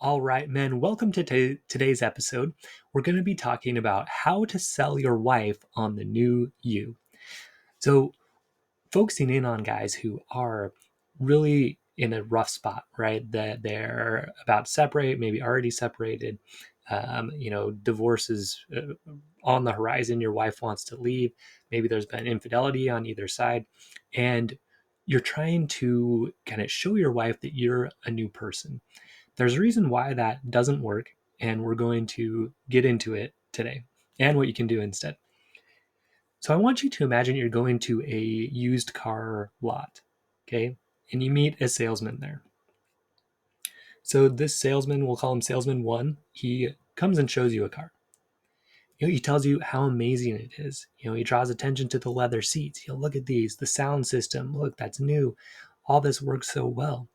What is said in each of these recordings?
All right, men, welcome to today's episode. We're going to be talking about how to sell your wife on the new you. So, focusing in on guys who are really in a rough spot, right? That they're about to separate, maybe already separated. Divorce is on the horizon. Your wife wants to leave. Maybe there's been infidelity on either side. And you're trying to kind of show your wife that you're a new person. There's a reason why that doesn't work, and we're going to get into it today and what you can do instead. So I want you to imagine you're going to a used car lot, okay? And you meet a salesman there. So this salesman, we'll call him salesman one, he comes and shows you a car. He tells you how amazing it is. He draws attention to the leather seats. Look at these, the sound system, look, that's new. All this works so well.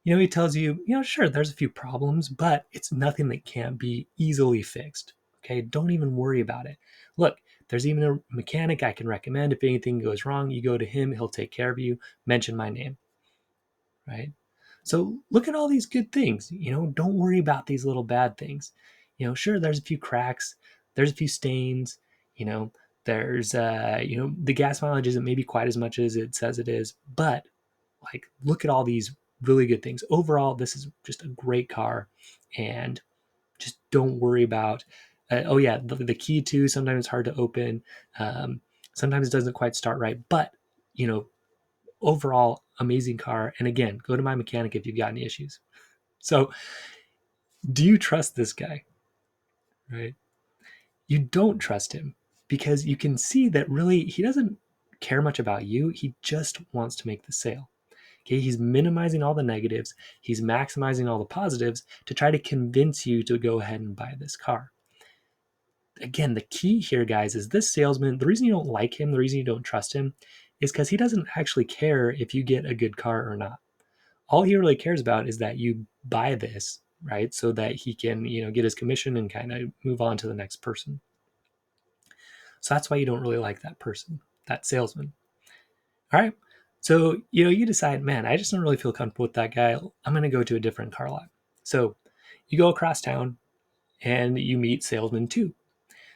He tells you, sure, there's a few problems, but it's nothing that can't be easily fixed. Okay, don't even worry about it. Look, there's even a mechanic I can recommend. If anything goes wrong, you go to him, he'll take care of you. Mention my name, right? So look at all these good things. Don't worry about these little bad things. Sure, there's a few cracks, there's a few stains. You know, there's the gas mileage isn't maybe quite as much as it says it is, but like, look at all these really good things. Overall, this is just a great car, and just don't worry about. Oh yeah, the key too. Sometimes it's hard to open. Sometimes it doesn't quite start right. But you know, overall, amazing car. And again, go to my mechanic if you've got any issues. So, do you trust this guy? Right? You don't trust him because you can see that really he doesn't care much about you. He just wants to make the sale. Okay, he's minimizing all the negatives, he's maximizing all the positives to try to convince you to go ahead and buy this car. Again, the key here, guys, is this salesman, the reason you don't like him, the reason you don't trust him, is because he doesn't actually care if you get a good car or not. All he really cares about is that you buy this, right? So that he can, get his commission and kind of move on to the next person. So that's why you don't really like that person, that salesman. All right. So, you decide, man, I just don't really feel comfortable with that guy. I'm going to go to a different car lot. So you go across town and you meet salesman two.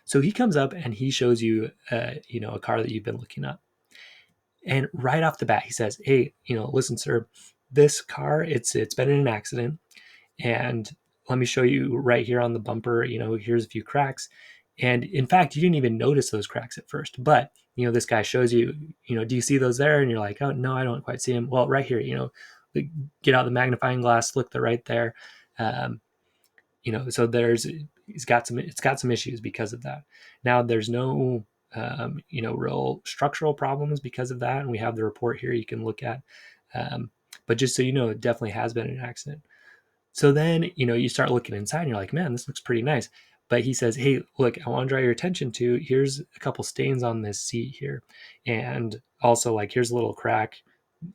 So he comes up and he shows you, a car that you've been looking up. And right off the bat, he says, hey, listen, sir, this car, it's been in an accident. And let me show you right here on the bumper, here's a few cracks. And in fact, you didn't even notice those cracks at first, but this guy shows you, do you see those there? And you're like, oh no, I don't quite see them. Well, right here, get out the magnifying glass, look, they're right there. So it's got some issues because of that. Now there's no, real structural problems because of that. And we have the report here you can look at. But just so you know, it definitely has been an accident. So then, you start looking inside and you're like, man, this looks pretty nice. But he says, hey, look, I want to draw your attention to, here's a couple stains on this seat here. And also, like, here's a little crack.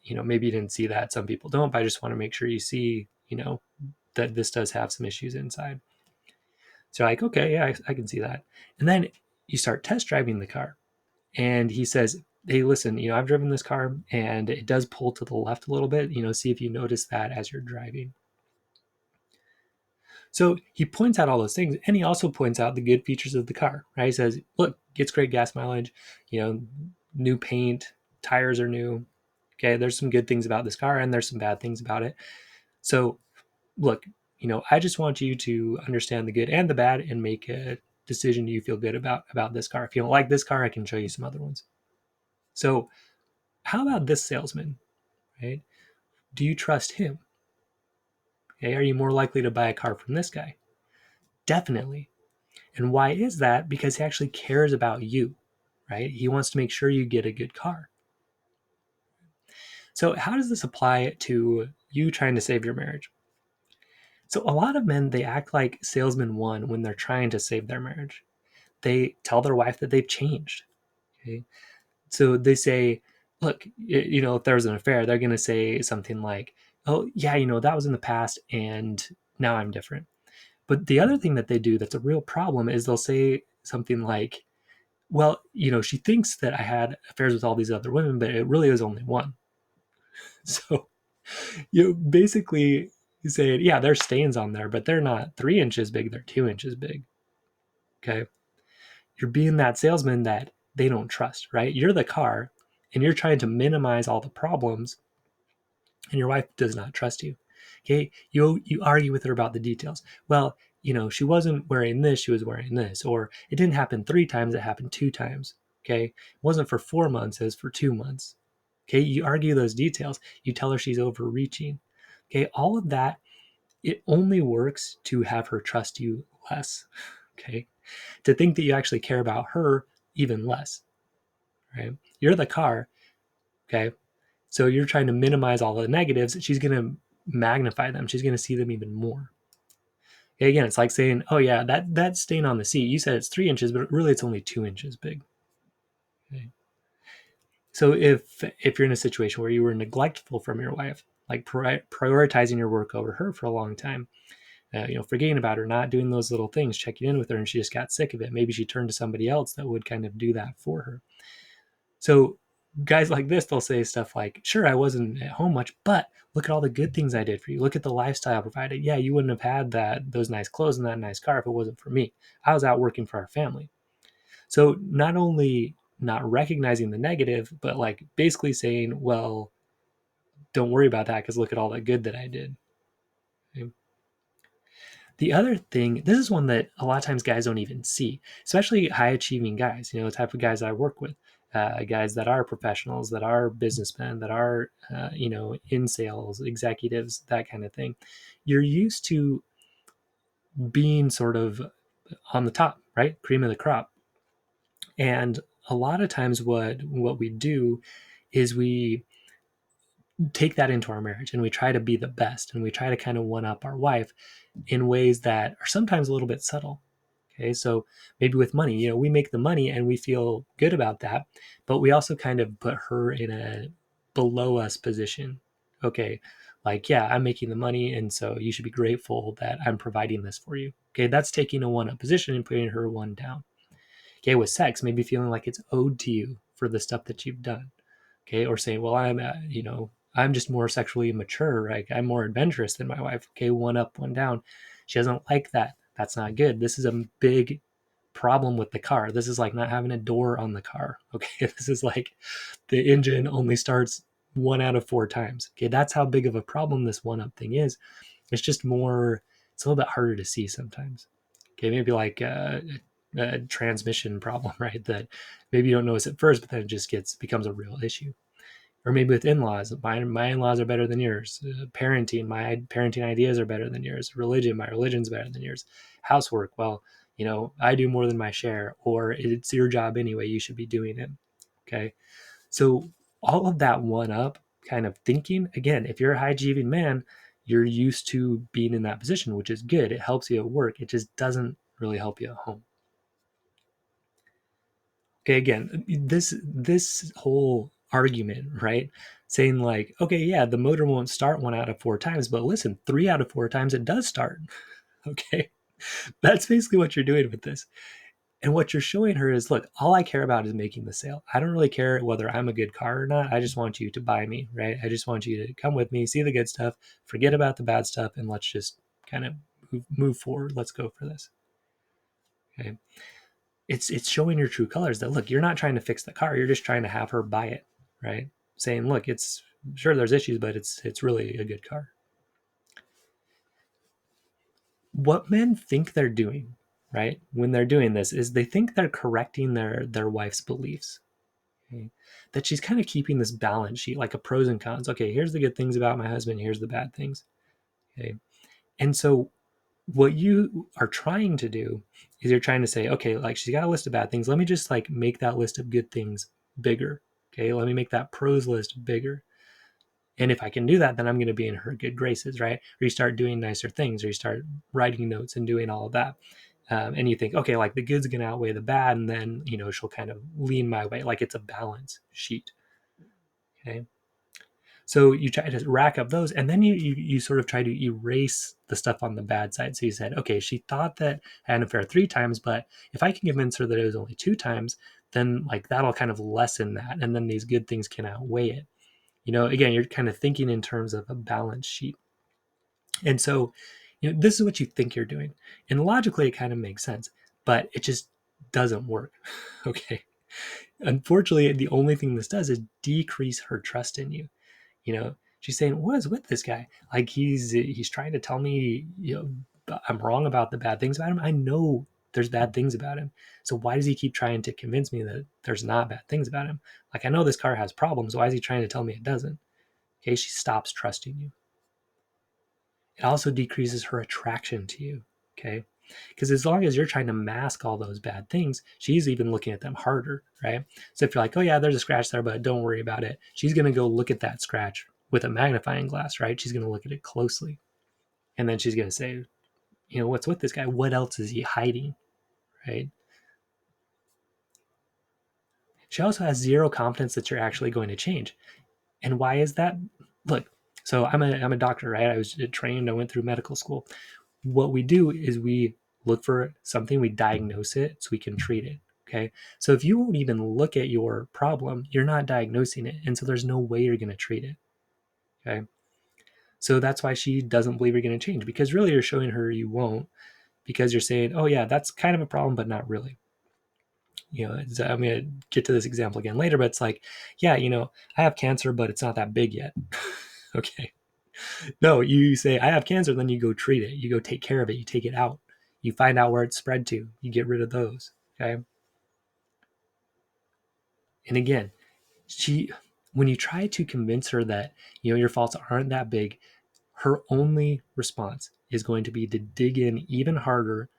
Maybe you didn't see that. Some people don't, but I just want to make sure you see, that this does have some issues inside. So you're like, okay, yeah, I can see that. And then you start test driving the car. And he says, hey, listen, I've driven this car and it does pull to the left a little bit. See if you notice that as you're driving. So he points out all those things, and he also points out the good features of the car, right? He says, look, gets great gas mileage, new paint, tires are new. Okay, there's some good things about this car, and there's some bad things about it. So look, I just want you to understand the good and the bad and make a decision you feel good about this car. If you don't like this car, I can show you some other ones. So how about this salesman, right? Do you trust him? Okay, are you more likely to buy a car from this guy? Definitely. And why is that? Because he actually cares about you, right? He wants to make sure you get a good car. So how does this apply to you trying to save your marriage? So a lot of men, they act like salesman one when they're trying to save their marriage. They tell their wife that they've changed. Okay. So they say, look, if there's an affair, they're going to say something like, oh yeah, that was in the past and now I'm different. But the other thing that they do that's a real problem is they'll say something like, well, she thinks that I had affairs with all these other women, but it really was only one. So, basically, saying, yeah, there's stains on there, but they're not 3 inches big, they're 2 inches big. Okay. You're being that salesman that they don't trust, right? You're the car and you're trying to minimize all the problems, and your wife does not trust you. Okay. You argue with her about the details. Well, she wasn't wearing this, she was wearing this, or it didn't happen 3 times, it happened 2 times. Okay. It wasn't for 4 months, it was for 2 months. Okay. You argue those details. You tell her she's overreaching. Okay. All of that, it only works to have her trust you less. Okay. To think that you actually care about her even less. Right. You're the car. Okay. So you're trying to minimize all the negatives. She's going to magnify them. She's going to see them even more. Okay, again, it's like saying, oh yeah, that stain on the seat, you said it's 3 inches, but really it's only 2 inches big. Okay. So if you're in a situation where you were neglectful from your wife, like prioritizing your work over her for a long time, forgetting about her, not doing those little things, checking in with her, and she just got sick of it. Maybe she turned to somebody else that would kind of do that for her. So guys like this, they'll say stuff like, sure, I wasn't at home much, but look at all the good things I did for you. Look at the lifestyle I provided. Yeah, you wouldn't have had those nice clothes and that nice car if it wasn't for me. I was out working for our family. So not only not recognizing the negative, but like basically saying, well, don't worry about that because look at all the good that I did. Okay. The other thing, this is one that a lot of times guys don't even see, especially high achieving guys, the type of guys I work with, guys that are professionals, that are businessmen, that are, in sales, executives, that kind of thing. You're used to being sort of on the top, right? Cream of the crop. And a lot of times what we do is we take that into our marriage and we try to be the best and we try to kind of one up our wife in ways that are sometimes a little bit subtle. Okay, so maybe with money, we make the money and we feel good about that, but we also kind of put her in a below us position. Okay, like, yeah, I'm making the money, and so you should be grateful that I'm providing this for you. Okay, that's taking a one up position and putting her one down. Okay, with sex, maybe feeling like it's owed to you for the stuff that you've done. Okay, or saying, well, I'm just more sexually mature, right? I'm more adventurous than my wife. Okay, one up, one down. She doesn't like that. That's not good. This is a big problem with the car. This is like not having a door on the car. Okay, this is like the engine only starts 1 out of 4 times. Okay, that's how big of a problem this one up thing is. It's just more, it's a little bit harder to see sometimes. Okay, maybe like a transmission problem, right? That maybe you don't notice at first, but then it just becomes a real issue. Or maybe with in-laws, my in-laws are better than yours. Parenting, my parenting ideas are better than yours. Religion, my religion's better than yours. Housework, well, I do more than my share, or it's your job anyway, you should be doing it. Okay. So all of that one up kind of thinking, again, if you're a high achieving man, you're used to being in that position, which is good. It helps you at work. It just doesn't really help you at home. Okay, again, this whole argument, right? Saying like, okay, yeah, the motor won't start 1 out of 4 times, but listen, 3 out of 4 times it does start. Okay. That's basically what you're doing with this. And what you're showing her is, look, all I care about is making the sale. I don't really care whether I'm a good car or not. I just want you to buy me, right? I just want you to come with me, see the good stuff, forget about the bad stuff, and let's just kind of move forward. Let's go for this. Okay. It's showing your true colors that, look, you're not trying to fix the car. You're just trying to have her buy it, right? Saying, look, it's sure there's issues, but it's really a good car. What men think they're doing, right, when they're doing this is they think they're correcting their wife's beliefs. Okay? That she's kind of keeping this balance sheet, like a pros and cons. Okay, here's the good things about my husband, here's the bad things. Okay. And so what you are trying to do is you're trying to say, okay, like she's got a list of bad things. Let me just like make that list of good things bigger. Okay. Let me make that pros list bigger. And if I can do that, then I'm going to be in her good graces, right? Or you start doing nicer things, or you start writing notes and doing all of that. And you think, okay, like the good's going to outweigh the bad. And then, she'll kind of lean my way. Like it's a balance sheet. Okay. So you try to rack up those, and then you sort of try to erase the stuff on the bad side. So you said, okay, she thought that I had an affair 3 times, but if I can convince her that it was only 2 times, then like that'll kind of lessen that, and then these good things can outweigh it. Again, you're kind of thinking in terms of a balance sheet. And so, this is what you think you're doing. And logically, it kind of makes sense, but it just doesn't work. Okay. Unfortunately, the only thing this does is decrease her trust in you. She's saying, "What is with this guy? Like he's trying to tell me, I'm wrong about the bad things about him. I know there's bad things about him. So why does he keep trying to convince me that there's not bad things about him? Like I know this car has problems. Why is he trying to tell me it doesn't?" Okay, she stops trusting you. It also decreases her attraction to you. Okay. Because as long as you're trying to mask all those bad things, she's even looking at them harder, right? So if you're like, "Oh yeah, there's a scratch there, but don't worry about it," she's going to go look at that scratch with a magnifying glass, right? She's going to look at it closely. And then she's going to say, "What's with this guy? What else is he hiding?" Right? She also has zero confidence that you're actually going to change. And why is that? Look, so I'm a doctor, right? I was trained, I went through medical school. What we do is we look for something, we diagnose it so we can treat it. Okay. So if you won't even look at your problem, you're not diagnosing it. And so there's no way you're going to treat it. Okay. So that's why she doesn't believe you're going to change, because really you're showing her you won't, because you're saying, "Oh, yeah, that's kind of a problem, but not really." I'm going to get to this example again later, but it's like, "Yeah, I have cancer, but it's not that big yet." Okay. No, you say, "I have cancer," then you go treat it. You go take care of it. You take it out. You find out where it's spread to. You get rid of those. Okay. And again, she, when you try to convince her that, your faults aren't that big, her only response is going to be to dig in even harder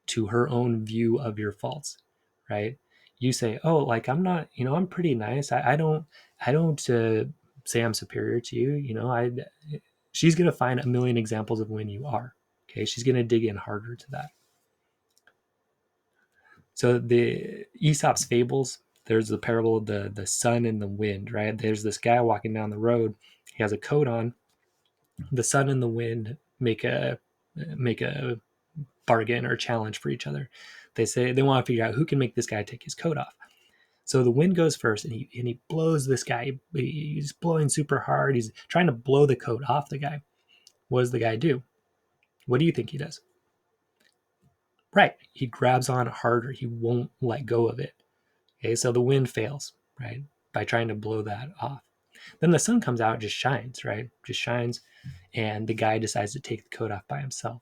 to her own view of your faults, right? You say, "Oh, like I'm not, I'm pretty nice. I don't say I'm superior to you. She's going to find a million examples of when you are. Okay. She's going to dig in harder to that. So the Aesop's fables, there's the parable of the sun and the wind, right? There's this guy walking down the road. He has a coat on. The sun and the wind make a bargain or challenge for each other. They say they want to figure out who can make this guy take his coat off. So the wind goes first, and he blows this guy. He's blowing super hard. He's trying to blow the coat off the guy. What does the guy do? What do you think he does? Right. He grabs on harder. He won't let go of it. Okay, so the wind fails, right? By trying to blow that off. Then the sun comes out, just shines, right? Just shines, and the guy decides to take the coat off by himself.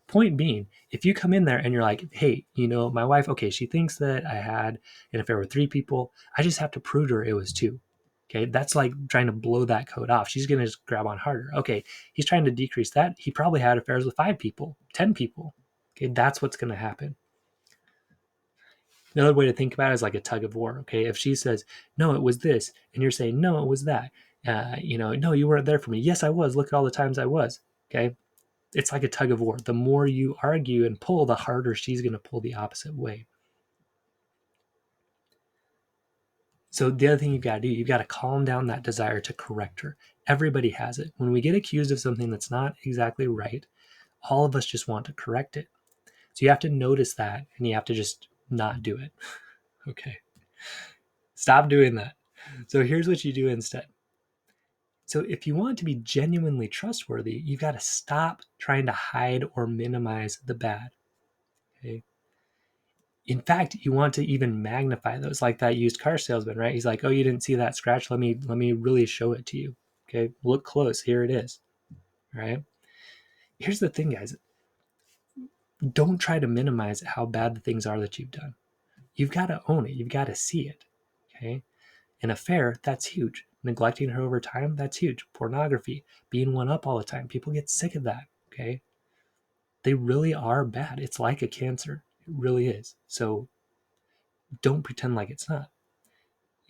Point being, if you come in there and you're like, "Hey, my wife, okay, she thinks that I had an affair with 3 people. I just have to prove to her it was 2." Okay, that's like trying to blow that coat off. She's going to just grab on harder. Okay, he's trying to decrease that. He probably had affairs with 5 people, 10 people. Okay, that's what's going to happen. Another way to think about it is like a tug of war. Okay, if she says, "No, it was this," and you're saying, "No, it was that," "No, you weren't there for me." "Yes, I was. Look at all the times I was." Okay, it's like a tug of war. The more you argue and pull, the harder she's going to pull the opposite way. So the other thing you've got to do, you've got to calm down that desire to correct her. Everybody has it. When we get accused of something that's not exactly right, all of us just want to correct it. So you have to notice that, and you have to just not do it. Okay. Stop doing that. So here's what you do instead. So if you want to be genuinely trustworthy, you've got to stop trying to hide or minimize the bad. Okay. In fact, you want to even magnify those, like that used car salesman, right? He's like, "Oh, you didn't see that scratch? Let me really show it to you. Okay. Look close. Here it is." Right. Here's the thing, guys. Don't try to minimize how bad the things are that you've done. You've got to own it. You've got to see it. Okay. An affair, that's huge. Neglecting her over time, that's huge. Pornography, being one up all the time. People get sick of that. Okay. They really are bad. It's like a cancer. It really is. So don't pretend like it's not.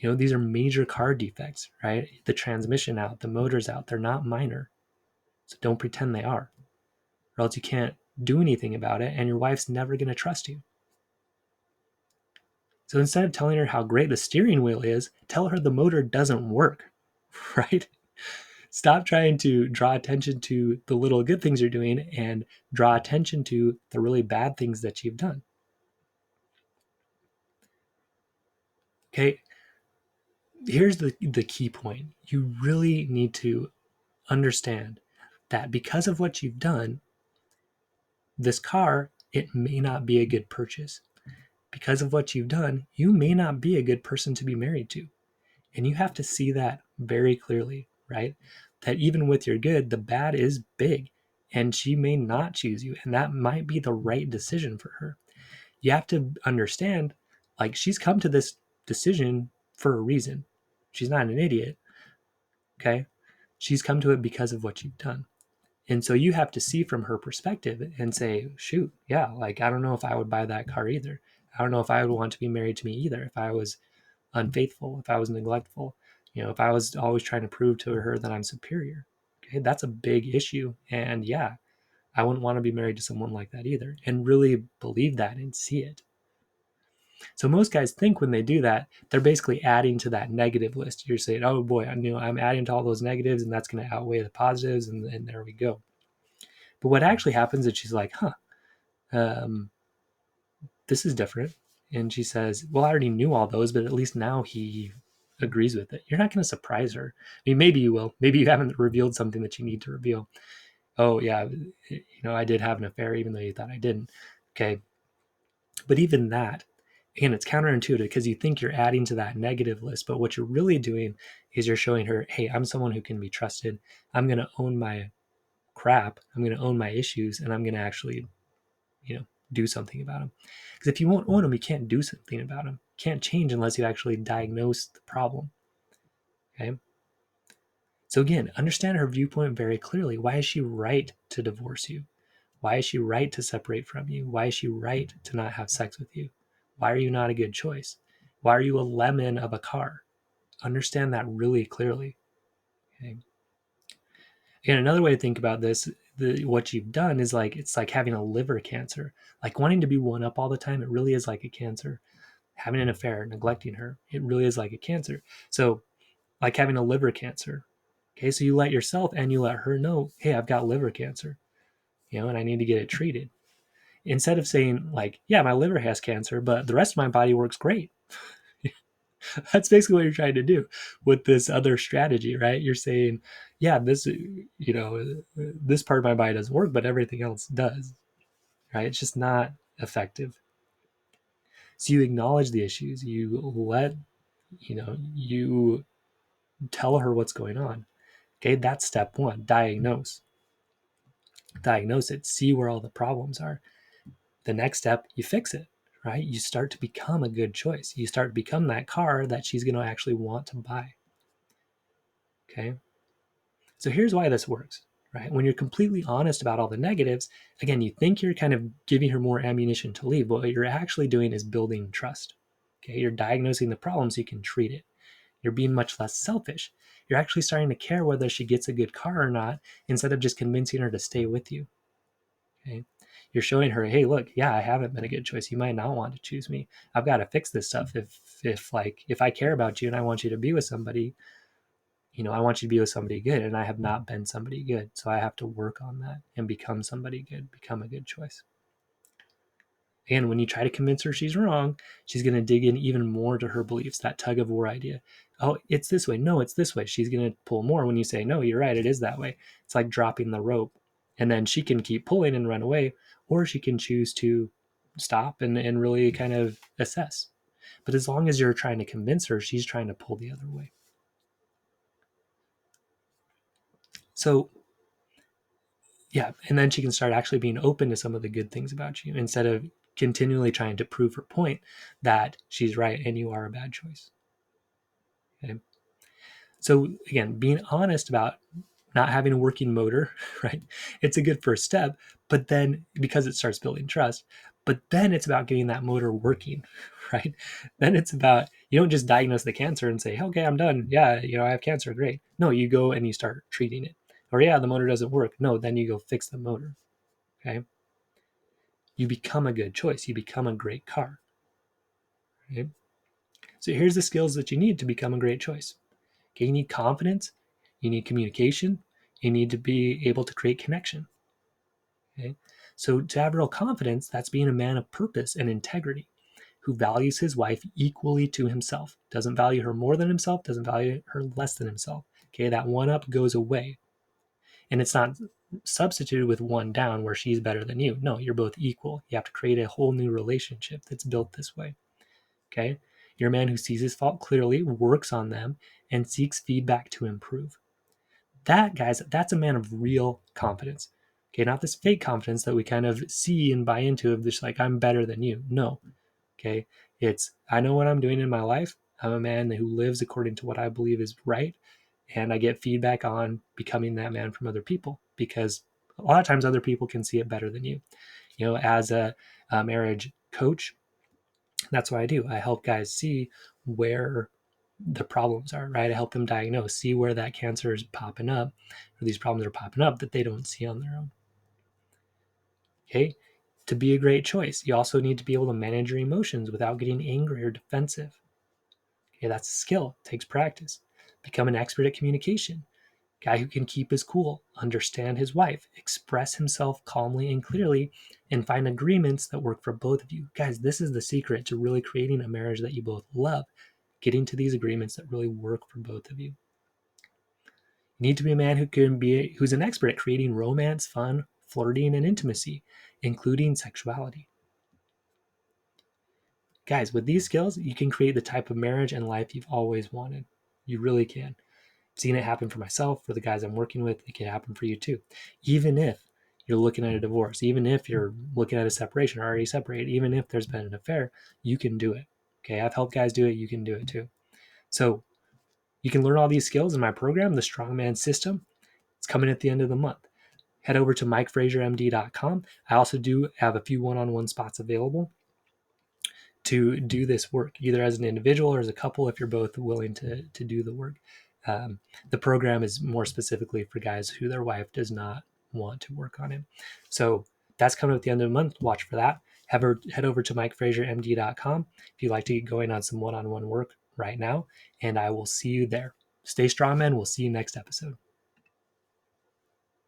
These are major car defects, right? The transmission out, the motor's out. They're not minor. So don't pretend they are, or else you can't do anything about it, and your wife's never going to trust you. So instead of telling her how great the steering wheel is, tell her the motor doesn't work, right? Stop trying to draw attention to the little good things you're doing and draw attention to the really bad things that you've done. Okay, here's the key point. You really need to understand that because of what you've done, this car, it may not be a good purchase. Because of what you've done, you may not be a good person to be married to. And you have to see that very clearly, right? That even with your good, the bad is big and she may not choose you. And that might be the right decision for her. You have to understand, like, she's come to this decision for a reason. She's not an idiot. Okay. She's come to it because of what you've done. And so you have to see from her perspective and say, shoot, yeah, like, I don't know if I would buy that car either. I don't know if I would want to be married to me either if I was unfaithful, if I was neglectful, if I was always trying to prove to her that I'm superior. Okay, that's a big issue. And yeah, I wouldn't want to be married to someone like that either, and really believe that and see it. So most guys think when they do that, they're basically adding to that negative list. You're saying, oh boy, I'm adding to all those negatives and that's going to outweigh the positives. And there we go. But what actually happens is she's like, um, this is different. And she says, well, I already knew all those, but at least now he agrees with it. You're not going to surprise her. I mean, maybe you will. Maybe you haven't revealed something that you need to reveal. Oh, yeah, I did have an affair, even though you thought I didn't. Okay. But even that, again, it's counterintuitive because you think you're adding to that negative list. But what you're really doing is you're showing her, hey, I'm someone who can be trusted. I'm going to own my crap. I'm going to own my issues, and I'm going to actually, do something about them. Because if you won't own them, you can't do something about them. You can't change unless you actually diagnose the problem. Okay. So again, understand her viewpoint very clearly. Why is she right to divorce you? Why is she right to separate from you? Why is she right to not have sex with you? Why are you not a good choice? Why are you a lemon of a car? Understand that really clearly. Okay. And another way to think about this, what you've done is like, it's like having a liver cancer. Like wanting to be one up all the time, it really is like a cancer. Having an affair, neglecting her, it really is like a cancer. So like having a liver cancer. Okay, so you let yourself and you let her know, hey, I've got liver cancer, and I need to get it treated. Instead of saying like, yeah, my liver has cancer, but the rest of my body works great. That's basically what you're trying to do with this other strategy, right? You're saying, yeah, this part of my body doesn't work, but everything else does, right? It's just not effective. So you acknowledge the issues, you tell her what's going on. Okay, that's step one. Diagnose it, see where all the problems are. The next step, you fix it, right? You start to become a good choice. You start to become that car that she's going to actually want to buy. Okay. So here's why this works, right? When you're completely honest about all the negatives, again, you think you're kind of giving her more ammunition to leave, but what you're actually doing is building trust. Okay. You're diagnosing the problem so you can treat it. You're being much less selfish. You're actually starting to care whether she gets a good car or not, instead of just convincing her to stay with you. Okay. You're showing her, hey, look, yeah, I haven't been a good choice. You might not want to choose me. I've got to fix this stuff. If I care about you and I want you to be with somebody, I want you to be with somebody good, and I have not been somebody good. So I have to work on that and become somebody good, become a good choice. And when you try to convince her she's wrong, she's going to dig in even more to her beliefs, that tug of war idea. Oh, it's this way. No, it's this way. She's going to pull more when you say, no, you're right. It is that way. It's like dropping the rope. And then she can keep pulling and run away, or she can choose to stop and really kind of assess. But as long as you're trying to convince her, she's trying to pull the other way. So yeah, and then she can start actually being open to some of the good things about you, instead of continually trying to prove her point that she's right and you are a bad choice. Okay. So again, being honest about not having a working motor, right? It's a good first step, but then because it starts building trust, but then it's about getting that motor working, right? Then it's about, you don't just diagnose the cancer and say, okay, I'm done. Yeah, I have cancer. Great. No, you go and you start treating it. Or yeah, the motor doesn't work. No, then you go fix the motor. Okay. You become a good choice. You become a great car. Right? So here's the skills that you need to become a great choice. Okay, you need confidence, you need communication, you need to be able to create connection. Okay, so to have real confidence, that's being a man of purpose and integrity, who values his wife equally to himself, doesn't value her more than himself, doesn't value her less than himself. Okay, that one up goes away. And it's not substituted with one down where she's better than you. No, you're both equal. You have to create a whole new relationship that's built this way. Okay? You're a man who sees his fault clearly, works on them, and seeks feedback to improve. That, guys, that's a man of real confidence. Okay, not this fake confidence that we kind of see and buy into of just like, I'm better than you. No. Okay, it's, I know what I'm doing in my life. I'm a man who lives according to what I believe is right. And I get feedback on becoming that man from other people, because a lot of times other people can see it better than you. You know, as a marriage coach, that's what I do. I help guys see where the problems are, right? I help them diagnose, see where that cancer is popping up, or these problems are popping up that they don't see on their own. Okay. To be a great choice, you also need to be able to manage your emotions without getting angry or defensive. Okay, that's a skill. It takes practice. Become an expert at communication. Guy who can keep his cool, understand his wife, express himself calmly and clearly, and find agreements that work for both of you. Guys, this is the secret to really creating a marriage that you both love, getting to these agreements that really work for both of you. You need to be a man who's an expert at creating romance, fun, flirting, and intimacy, including sexuality. Guys, with these skills, you can create the type of marriage and life you've always wanted. You really can. I've seen it happen for myself, for the guys I'm working with. It can happen for you too. Even if you're looking at a divorce, even if you're looking at a separation or already separated, even if there's been an affair, you can do it. Okay, I've helped guys do it. You can do it too. So you can learn all these skills in my program, the Strongman System. It's coming at the end of the month. Head over to MikeFrazierMD.com. I also do have a few one-on-one spots available to do this work, either as an individual or as a couple, if you're both willing to do the work. The program is more specifically for guys who their wife does not want to work on it. So that's coming at the end of the month. Watch for that. Head over to MikeFrazierMD.com if you'd like to get going on some one-on-one work right now, and I will see you there. Stay strong, men. We'll see you next episode.